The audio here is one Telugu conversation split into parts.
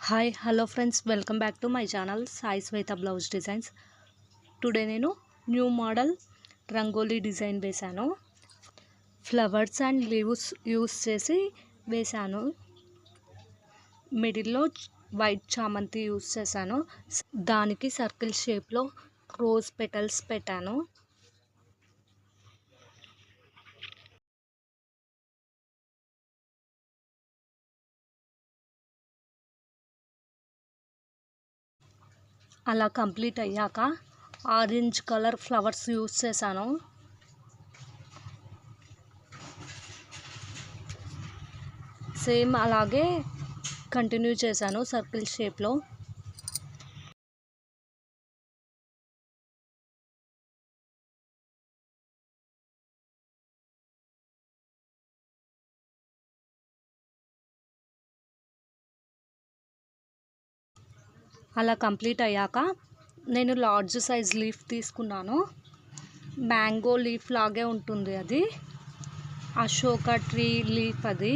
Hi hello friends, welcome back to my channel Sai Shweta blouse designs. Today నేను న్యూ మోడల్ రంగోలీ డిజైన్ వేశాను. ఫ్లవర్స్ అండ్ లీవ్స్ యూస్ చేసి వేశాను. మిడిల్లో వైట్ చామంతి యూస్ చేశాను. దానికి సర్కిల్ షేప్లో రోజ్ పెటల్స్ పెట్టాను. అలా కంప్లీట్ అయ్యాక ఆరెంజ్ కలర్ ఫ్లవర్స్ యూస్ చేశాను. సేమ్ అలాగే కంటిన్యూ చేశాను సర్కిల్ షేప్లో. అలా కంప్లీట్ అయ్యాక నేను లార్జ్ సైజ్ లీఫ్ తీసుకున్నాను. మ్యాంగో లీఫ్ లాగే ఉంటుంది అది. అశోక ట్రీ లీఫ్ అది.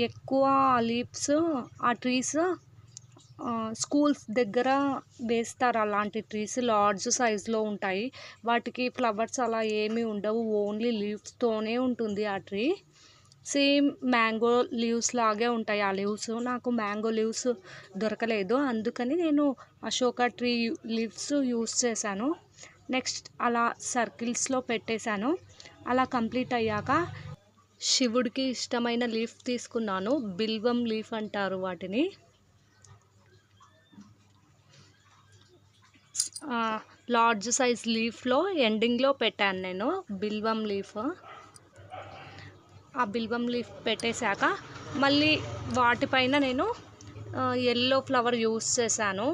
ఎక్కువ లీవ్స్ ఆ ట్రీస్ స్కూల్స్ దగ్గర వేస్తారు. అలాంటి ట్రీస్ లార్జ్ సైజులో ఉంటాయి. వాటికి ఫ్లవర్స్ అలా ఏమీ ఉండవు, ఓన్లీ లీవ్స్తోనే ఉంటుంది ఆ ట్రీ. సేమ్ మ్యాంగో లీవ్స్ లాగే ఉంటాయి ఆ లీవ్స్. నాకు మ్యాంగో లీవ్స్ దొరకలేదు, అందుకని నేను అశోక ట్రీ లీవ్స్ యూస్ చేశాను. నెక్స్ట్ అలా సర్కిల్స్లో పెట్టేశాను. అలా కంప్లీట్ అయ్యాక శివుడికి ఇష్టమైన లీఫ్ తీసుకున్నాను. బిల్వం లీఫ్ అంటారు వాటిని. లార్జ్ సైజ్ లీఫ్లో ఎండింగ్లో పెట్టాను నేను బిల్వం లీఫ్. ఆ బిల్వం లీఫ్ పెట్టేశాక మళ్ళీ వాటిపైన నేను ఎల్లో ఫ్లవర్ యూస్ చేశాను.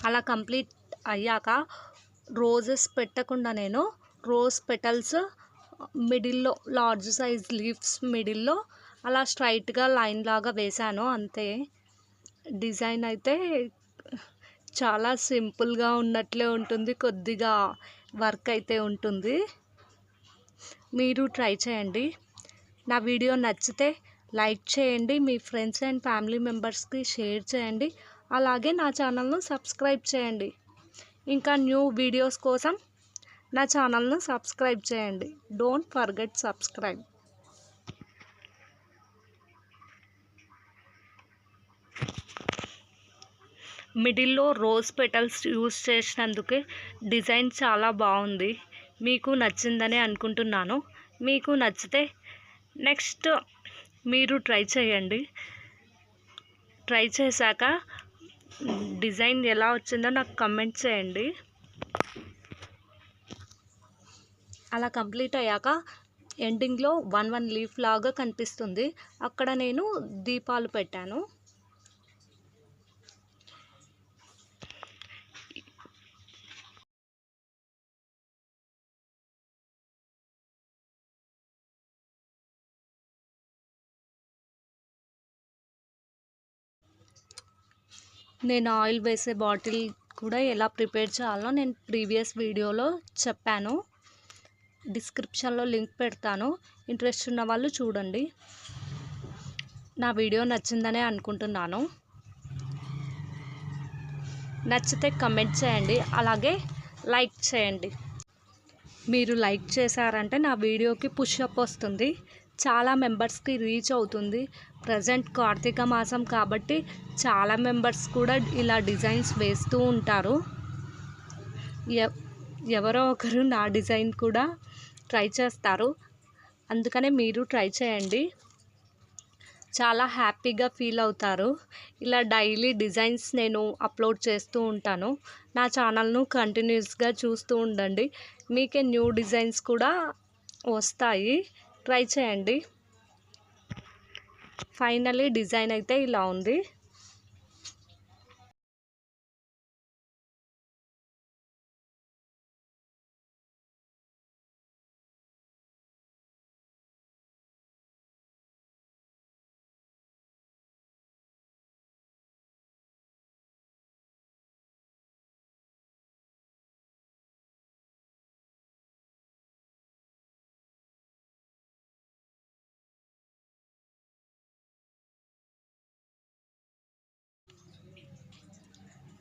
అలా కంప్లీట్ అయ్యాక రోజెస్ పెట్టకుండా నేను రోజ్ పెటల్స్ మిడిల్లో, లార్జ్ సైజ్ లీవ్స్ మిడిల్లో అలా స్ట్రైట్గా లైన్ లాగా వేశాను అంతే. డిజైన్ అయితే చాలా సింపుల్గా ఉన్నట్లే ఉంటుంది, కొద్దిగా వర్క్ అయితే ఉంటుంది. మీరు ట్రై చేయండి. నా వీడియో నచ్చితే లైక్ చేయండి, మీ ఫ్రెండ్స్ అండ్ ఫ్యామిలీ మెంబర్స్కి షేర్ చేయండి. అలాగే నా ఛానల్ను సబ్స్క్రైబ్ చేయండి. ఇంకా న్యూ వీడియోస్ కోసం నా ఛానల్ను సబ్స్క్రైబ్ చేయండి. Don't forget subscribe. మిడిల్లో రోజ్ పెటల్స్ యూస్ చేసినందుకే డిజైన్ చాలా బాగుంది. మీకు నచ్చిందని అనుకుంటున్నాను. మీకు నచ్చితే నెక్స్ట్ మీరు ట్రై చేయండి. ట్రై చేశాక డిజైన్ ఎలా వచ్చిందో నాకు కమెంట్ చేయండి. అలా కంప్లీట్ అయ్యాక ఎండింగ్లో వన్ లీఫ్ లాగా కనిపిస్తుంది. అక్కడ నేను దీపాలు పెట్టాను. నేను ఆయిల్ వేసే బాటిల్ కూడా ఎలా ప్రిపేర్ చేయాలో నేను ప్రీవియస్ వీడియోలో చెప్పాను. డిస్క్రిప్షన్లో లింక్ పెడతాను, ఇంట్రెస్ట్ ఉన్న వాళ్ళు చూడండి. నా వీడియో నచ్చిందనే అనుకుంటున్నాను. నచ్చితే కమెంట్ చేయండి, అలాగే లైక్ చేయండి. మీరు లైక్ చేశారంటే నా వీడియోకి పుషప్ వస్తుంది, చాలా మెంబర్స్కి రీచ్ అవుతుంది. ప్రజెంట్ కార్తీక మాసం కాబట్టి చాలా మెంబర్స్ కూడా ఇలా డిజైన్స్ వేస్తూ ఉంటారు. ఎవరో ఒకరు నా డిజైన్ కూడా ట్రై చేస్తారు, అందుకనే మీరు ట్రై చేయండి. చాలా హ్యాపీగా ఫీల్ అవుతారు. ఇలా డైలీ డిజైన్స్ నేను అప్లోడ్ చేస్తూ ఉంటాను. నా ఛానల్ను కంటిన్యూస్గా చూస్తూ ఉండండి, మీకే న్యూ డిజైన్స్ కూడా వస్తాయి. ట్రై చేయండి. ఫైనల్లీ డిజైన్ అయితే ఇలా ఉంది.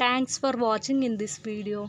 Thanks for watching in this video.